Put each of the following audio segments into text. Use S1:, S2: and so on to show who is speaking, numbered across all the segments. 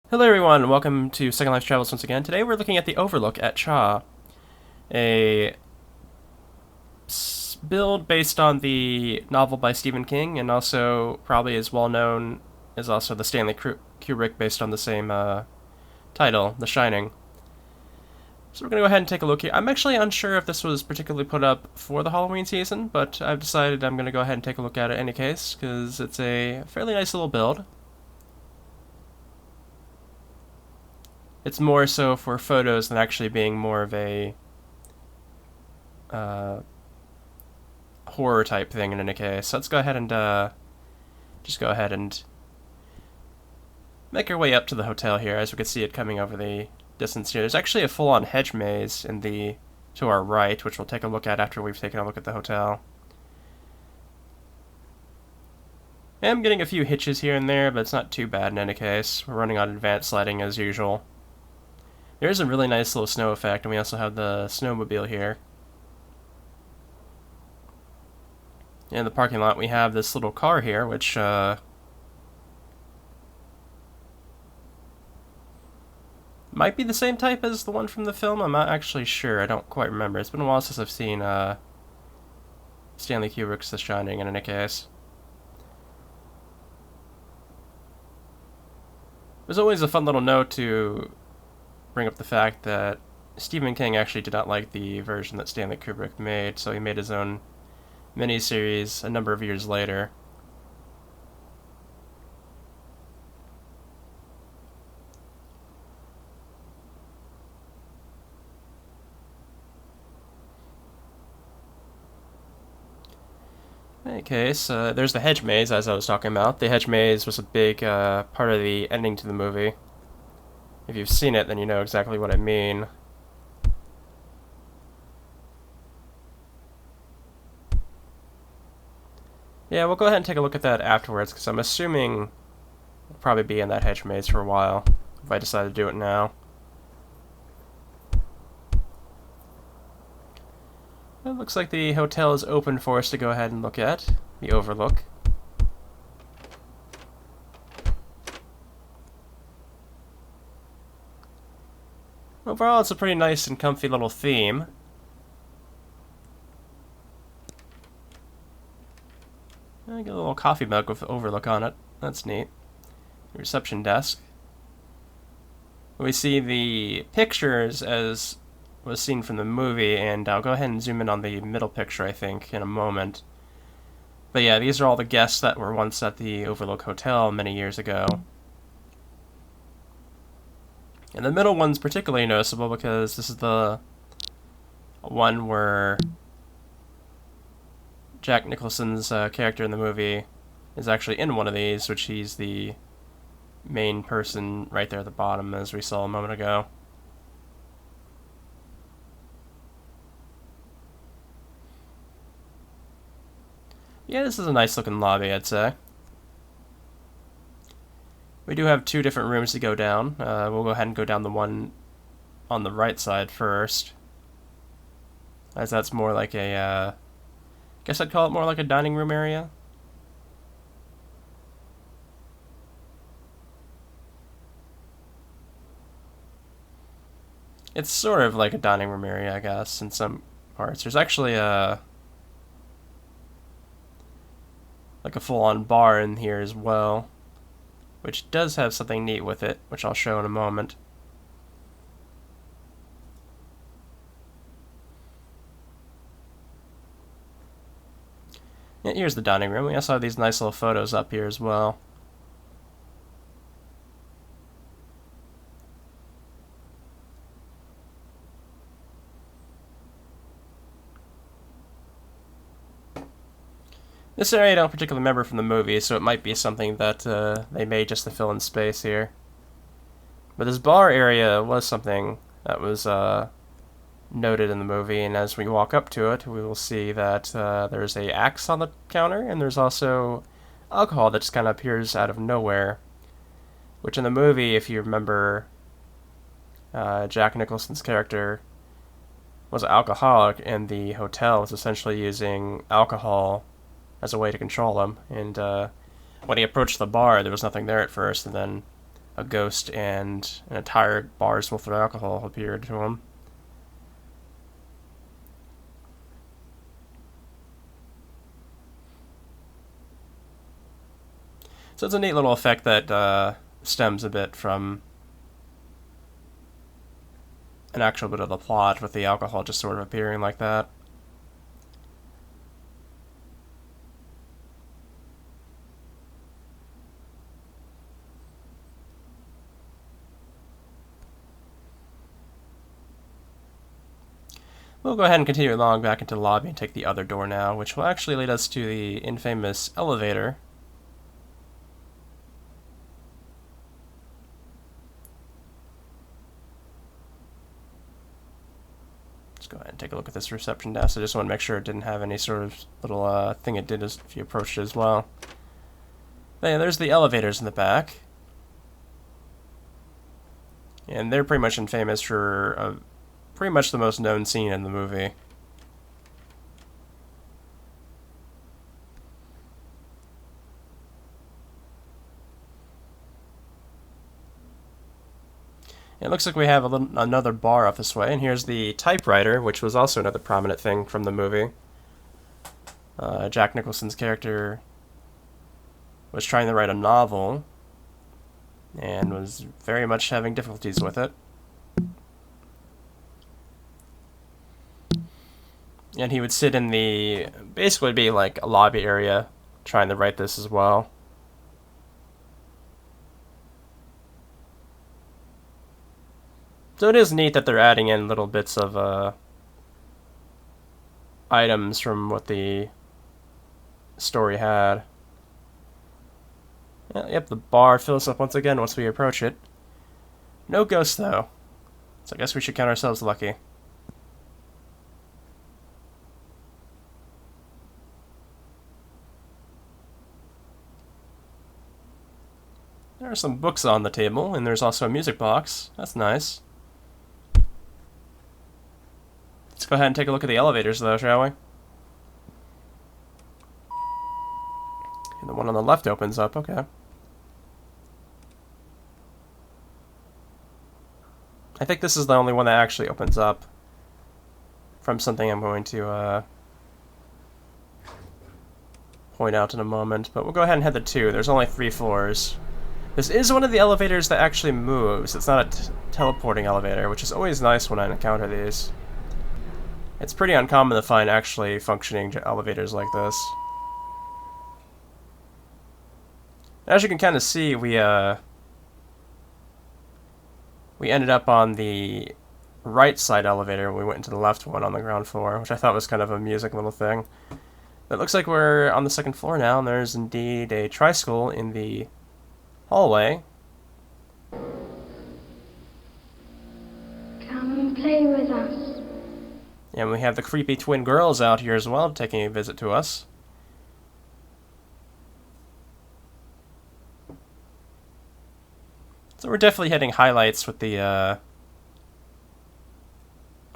S1: Hello everyone, welcome to Second Life Travels once again. Today we're looking at the Overlook at Cha, a build based on the novel by Stephen King, and also probably as well known as also the Stanley Kubrick based on the same title, The Shining. So we're going to go ahead and take a look here. I'm actually unsure if this was particularly put up for the Halloween season, but I've decided I'm going to go ahead and take a look at it in any case, because it's a fairly nice little build. It's more so for photos than actually being more of a horror type thing in any case. So let's go ahead and just go ahead and make our way up to the hotel here, as we can see it coming over the distance here. There's actually a full-on hedge maze to our right, which we'll take a look at after we've taken a look at the hotel. I'm getting a few hitches here and there, but it's not too bad in any case. We're running on advanced lighting as usual. There's a really nice little snow effect, and we also have the snowmobile here. In the parking lot, we have this little car here, which might be the same type as the one from the film. I'm not actually sure. I don't quite remember. It's been a while since I've seen Stanley Kubrick's The Shining in any case. There's always a fun little note to bring up the fact that Stephen King actually did not like the version that Stanley Kubrick made, so he made his own miniseries a number of years later. In any case, there's the Hedge Maze, as I was talking about. The Hedge Maze was a big part of the ending to the movie. If you've seen it, then you know exactly what I mean. Yeah, we'll go ahead and take a look at that afterwards, because I'm assuming we'll probably be in that hedge maze for a while, if I decide to do it now. It looks like the hotel is open for us to go ahead and look at, the Overlook. Overall, it's a pretty nice and comfy little theme. I get a little coffee mug with Overlook on it. That's neat. Reception desk. We see the pictures as was seen from the movie, and I'll go ahead and zoom in on the middle picture, I think, in a moment. But yeah, these are all the guests that were once at the Overlook Hotel many years ago. And the middle one's particularly noticeable because this is the one where Jack Nicholson's character in the movie is actually in one of these, which he's the main person right there at the bottom, as we saw a moment ago. Yeah, this is a nice looking lobby, I'd say. We do have two different rooms to go down. We'll go ahead and go down the one on the right side first, as that's more like a, guess I'd call it more like a dining room area. It's sort of like a dining room area, I guess, in some parts. There's actually like a full-on bar in here as well, which does have something neat with it, which I'll show in a moment. Yeah, here's the dining room. We also have these nice little photos up here as well. This area I don't particularly remember from the movie, so it might be something that they made just to fill in space here. But this bar area was something that was noted in the movie, and as we walk up to it, we will see that there's a axe on the counter, and there's also alcohol that just kind of appears out of nowhere. Which in the movie, if you remember, Jack Nicholson's character was an alcoholic, and the hotel was essentially using alcohol as a way to control him. And when he approached the bar, there was nothing there at first, and then a ghost and an entire bar full of alcohol appeared to him. So it's a neat little effect that stems a bit from an actual bit of the plot, with the alcohol just sort of appearing like that. We'll go ahead and continue along back into the lobby and take the other door now, which will actually lead us to the infamous elevator. Let's go ahead and take a look at this reception desk. I just want to make sure it didn't have any sort of little thing it did if you approached it as well. But yeah, there's the elevators in the back. And they're pretty much infamous for pretty much the most known scene in the movie. It looks like we have another bar up this way, and here's the typewriter, which was also another prominent thing from the movie. Jack Nicholson's character was trying to write a novel, and was very much having difficulties with it. And he would sit in the, basically be like a lobby area, trying to write this as well. So it is neat that they're adding in little bits of items from what the story had. Yep, the bar fills up once again once we approach it. No ghosts though, so I guess we should count ourselves lucky. There are some books on the table, and there's also a music box. That's nice. Let's go ahead and take a look at the elevators, though, shall we? And the one on the left opens up, okay. I think this is the only one that actually opens up from something I'm going to point out in a moment, but we'll go ahead and head to 2. There's only 3 floors. This is one of the elevators that actually moves. It's not a teleporting elevator, which is always nice when I encounter these. It's pretty uncommon to find actually functioning elevators like this. As you can kind of see, we ended up on the right side elevator when we went into the left one on the ground floor, which I thought was kind of a amusing little thing. But it looks like we're on the 2nd floor now, and there's indeed a tricycle in the hallway.
S2: Come and play with us.
S1: And we have the creepy twin girls out here as well, taking a visit to us. So we're definitely hitting highlights with the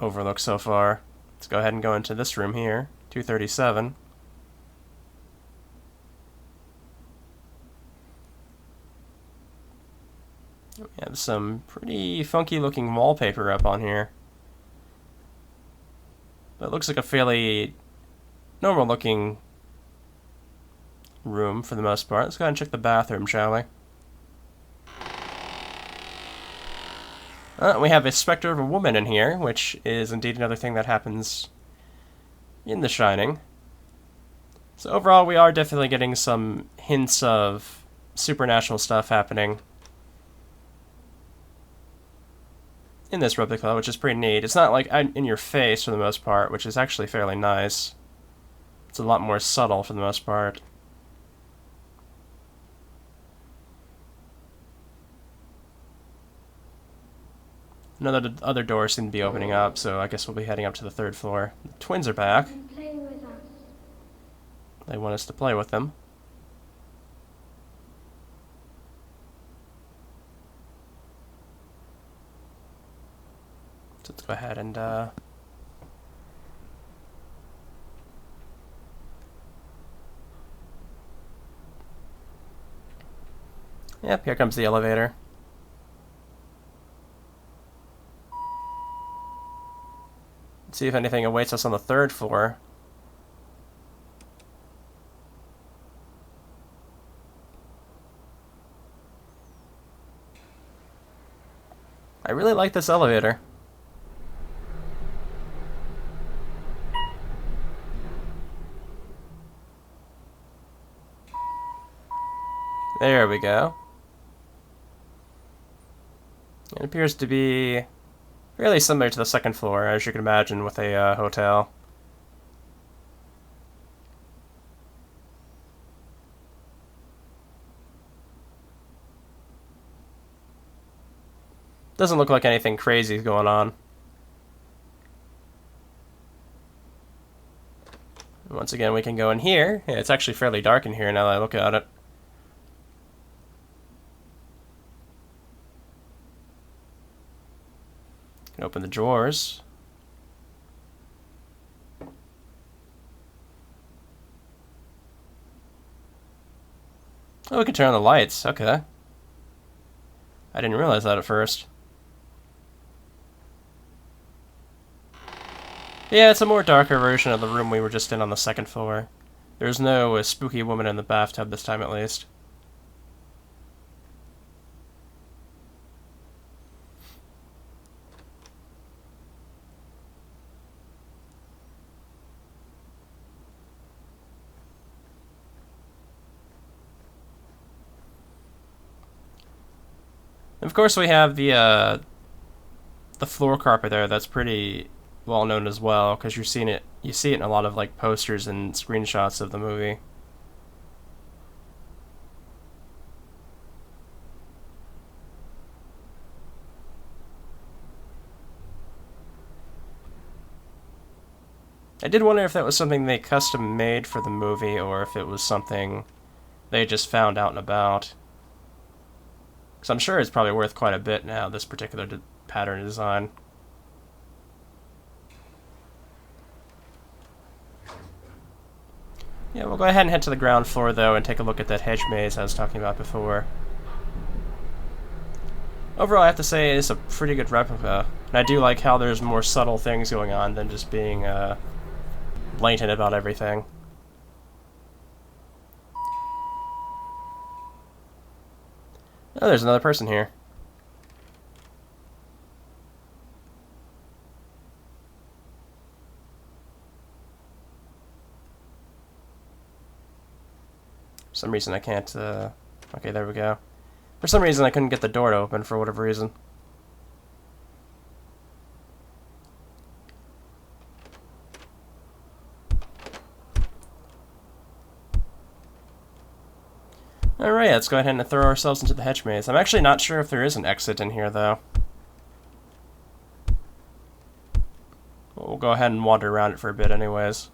S1: Overlook so far. Let's go ahead and go into this room here, 237. We have some pretty funky looking wallpaper up on here. But it looks like a fairly normal looking room for the most part. Let's go ahead and check the bathroom, shall we? We have a specter of a woman in here, which is indeed another thing that happens in The Shining. So overall, we are definitely getting some hints of supernatural stuff happening in this replica, which is pretty neat. It's not like in your face for the most part, which is actually fairly nice. It's a lot more subtle for the most part. Other doors seem to be opening up, so I guess we'll be heading up to the 3rd floor. The twins are back.
S2: Play with us.
S1: They want us to play with them. So let's go ahead and yep, here comes the elevator. See if anything awaits us on the 3rd floor. I really like this elevator. There we go. It appears to be fairly similar to the 2nd floor, as you can imagine, with a hotel. Doesn't look like anything crazy is going on. Once again, we can go in here. Yeah, it's actually fairly dark in here now that I look at it. Can open the drawers. Oh, we can turn on the lights. Okay. I didn't realize that at first. Yeah, it's a more darker version of the room we were just in on the 2nd floor. There's no spooky woman in the bathtub this time, at least. And of course, we have the floor carpet there. That's pretty well known as well, because you see it in a lot of like posters and screenshots of the movie. I did wonder if that was something they custom made for the movie, or if it was something they just found out and about. Because I'm sure it's probably worth quite a bit now, this particular pattern design. Yeah, we'll go ahead and head to the ground floor, though, and take a look at that hedge maze I was talking about before. Overall, I have to say it's a pretty good replica. And I do like how there's more subtle things going on than just being blatant about everything. Oh, there's another person here. For some reason I can't, okay, there we go. For some reason I couldn't get the door to open for whatever reason. Alright, let's go ahead and throw ourselves into the hedge maze. I'm actually not sure if there is an exit in here, though. We'll go ahead and wander around it for a bit anyways.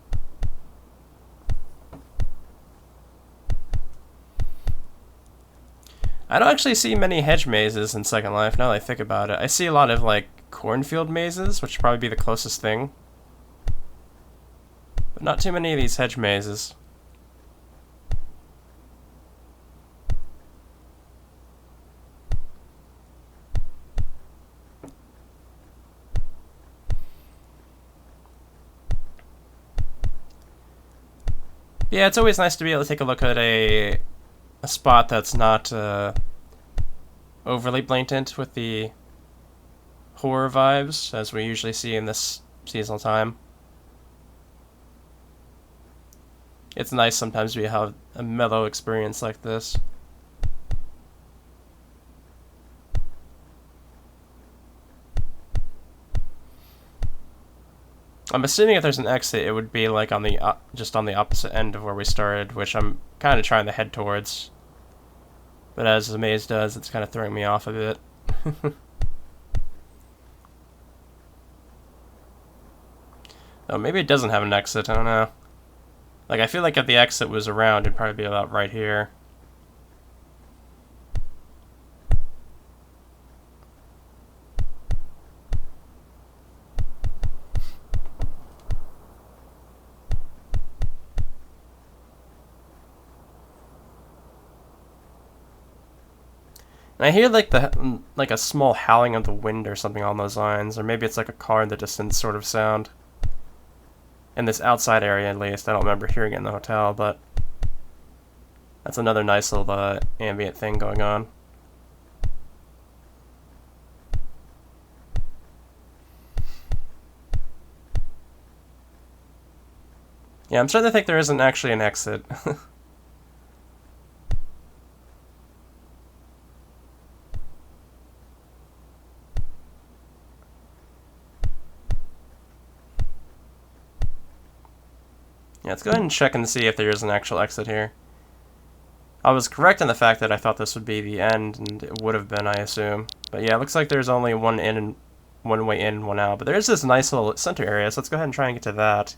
S1: I don't actually see many hedge mazes in Second Life, now that I think about it. I see a lot of, like, cornfield mazes, which would probably be the closest thing. But not too many of these hedge mazes. Yeah, it's always nice to be able to take a look at a spot that's not overly blatant with the horror vibes, as we usually see in this seasonal time. It's nice sometimes to have a mellow experience like this. I'm assuming if there's an exit, it would be like on the just on the opposite end of where we started, which I'm kind of trying to head towards. But as the maze does, it's kind of throwing me off a bit. Oh, maybe it doesn't have an exit, I don't know. Like, I feel like if the exit was around, it'd probably be about right here. And I hear like a small howling of the wind or something along those lines, or maybe it's like a car in the distance sort of sound. in this outside area at least. I don't remember hearing it in the hotel, but that's another nice little ambient thing going on. Yeah, I'm starting to think there isn't actually an exit. Yeah, let's go ahead and check and see if there is an actual exit here. I was correct in the fact that I thought this would be the end, and it would have been, I assume. But yeah, it looks like there's only one in and one way in and one out. But there's this nice little center area, so let's go ahead and try and get to that.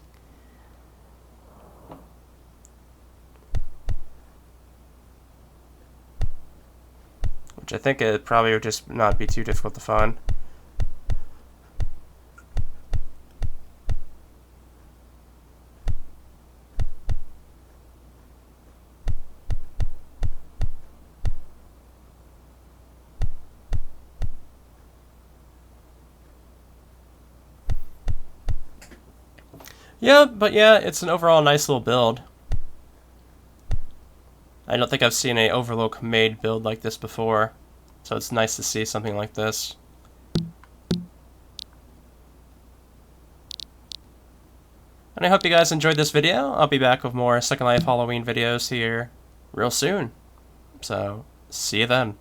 S1: Which I think it probably would just not be too difficult to find. Yeah, but yeah, it's an overall nice little build. I don't think I've seen a Overlook made build like this before, so it's nice to see something like this. And I hope you guys enjoyed this video. I'll be back with more Second Life Halloween videos here real soon. So, see you then.